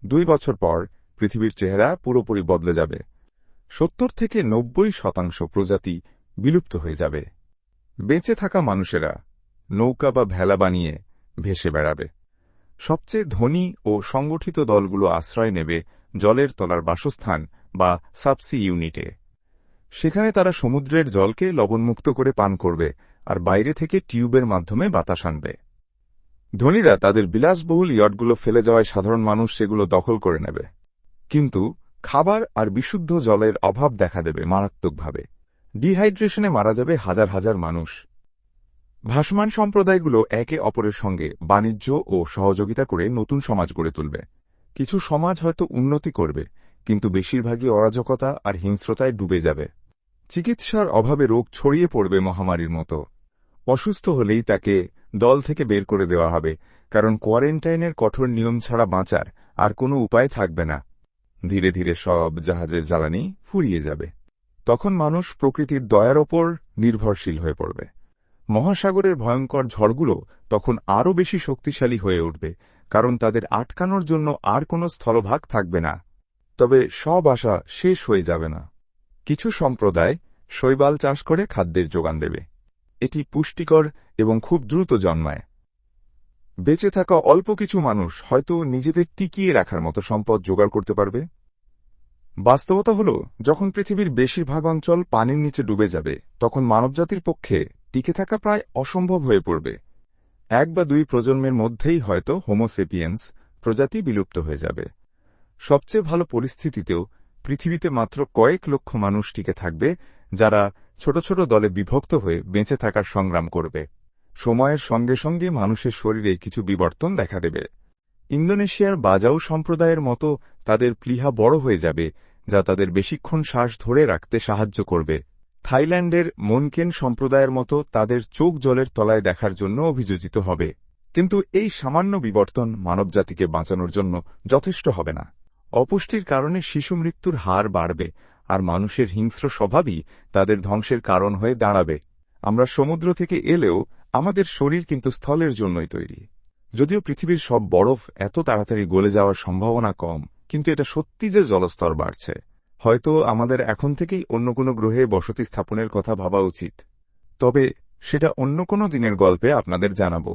2 বছর পর পৃথিবীর চেহারা পুরোপুরি বদলে যাবে। 70 থেকে 90% প্রজাতি বিলুপ্ত হয়ে যাবে। বেঁচে থাকা মানুষেরা নৌকা বা ভেলা বানিয়ে ভেসে বেড়াবে। সবচেয়ে ধনী ও সংগঠিত দলগুলো আশ্রয় নেবে জলের তলার বাসস্থান বা সাবসি ইউনিটে। সেখানে তারা সমুদ্রের জলকে লবণমুক্ত করে পান করবে আর বাইরে থেকে টিউবের মাধ্যমে বাতাস আনবে। ধনীরা তাদের বিলাসবহুল ইয়টগুলো ফেলে যাওয়ায় সাধারণ মানুষ সেগুলো দখল করে নেবে। কিন্তু খাবার আর বিশুদ্ধ জলের অভাব দেখা দেবে মারাত্মকভাবে। ডিহাইড্রেশনে মারা যাবে হাজার হাজার মানুষ। ভাসমান সম্প্রদায়গুলো একে অপরের সঙ্গে বাণিজ্য ও সহযোগিতা করে নতুন সমাজ গড়ে তুলবে। কিছু সমাজ হয়তো উন্নতি করবে, কিন্তু বেশিরভাগই অরাজকতা আর হিংস্রতায় ডুবে যাবে। চিকিৎসার অভাবে রোগ ছড়িয়ে পড়বে মহামারীর মতো। অসুস্থ হলেই তাকে দল থেকে বের করে দেওয়া হবে, কারণ কোয়ারেন্টাইনের কঠোর নিয়ম ছাড়া বাঁচার আর কোনো উপায় থাকবে না। ধীরে ধীরে সব জাহাজের জ্বালানি ফুরিয়ে যাবে। তখন মানুষ প্রকৃতির দয়ার ওপর নির্ভরশীল হয়ে পড়বে। মহাসাগরের ভয়ঙ্কর ঝড়গুলো তখন আরও বেশি শক্তিশালী হয়ে উঠবে, কারণ তাদের আটকানোর জন্য আর কোনো স্থলভাগ থাকবে না। তবে সব আশা শেষ হয়ে যাবে না। কিছু সম্প্রদায় শৈবাল চাষ করে খাদ্যের যোগান দেবে। এটি পুষ্টিকর এবং খুব দ্রুত জন্মায়। বেঁচে থাকা অল্প কিছু মানুষ হয়তো নিজেদের টিকিয়ে রাখার মতো সম্পদ জোগাড় করতে পারবে। বাস্তবতা হল, যখন পৃথিবীর বেশিরভাগ অঞ্চল পানির নিচে ডুবে যাবে, তখন মানবজাতির পক্ষে টিকে থাকা প্রায় অসম্ভব হয়ে পড়বে। 1 বা 2 প্রজন্মের মধ্যেই হয়তো হোমোসেপিয়েন্স প্রজাতি বিলুপ্ত হয়ে যাবে। সবচেয়ে ভালো পরিস্থিতিতেও পৃথিবীতে মাত্র কয়েক লক্ষ মানুষ টিকে থাকবে, যারা ছোট ছোট দলে বিভক্ত হয়ে বেঁচে থাকার সংগ্রাম করবে। সময়ের সঙ্গে সঙ্গে মানুষের শরীরে কিছু বিবর্তন দেখা দেবে। ইন্দোনেশিয়ার বাজাউ সম্প্রদায়ের মতো তাদের প্লীহা বড় হয়ে যাবে, যা তাদের বেশিক্ষণ শ্বাস ধরে রাখতে সাহায্য করবে। থাইল্যান্ডের মনকেন সম্প্রদায়ের মতো তাদের চোখ জলের তলায় দেখার জন্য অভিযোজিত হবে। কিন্তু এই সামান্য বিবর্তন মানবজাতিকে বাঁচানোর জন্য যথেষ্ট হবে না। অপুষ্টির কারণে শিশু মৃত্যুর হার বাড়বে, আর মানুষের হিংস্র স্বভাবই তাদের ধ্বংসের কারণ হয়ে দাঁড়াবে। আমরা সমুদ্র থেকে এলেও আমাদের শরীর কিন্তু স্থলের জন্যই তৈরি। যদিও পৃথিবীর সব বরফ এত তাড়াতাড়ি গলে যাওয়ার সম্ভাবনা কম, কিন্তু এটা সত্যি যে জলস্তর বাড়ছে। হয়তো আমাদের এখন থেকেই অন্য কোনো গ্রহে বসতি স্থাপনের কথা ভাবা উচিত। তবে সেটা অন্য কোনো দিনের গল্পে আপনাদের জানাবো।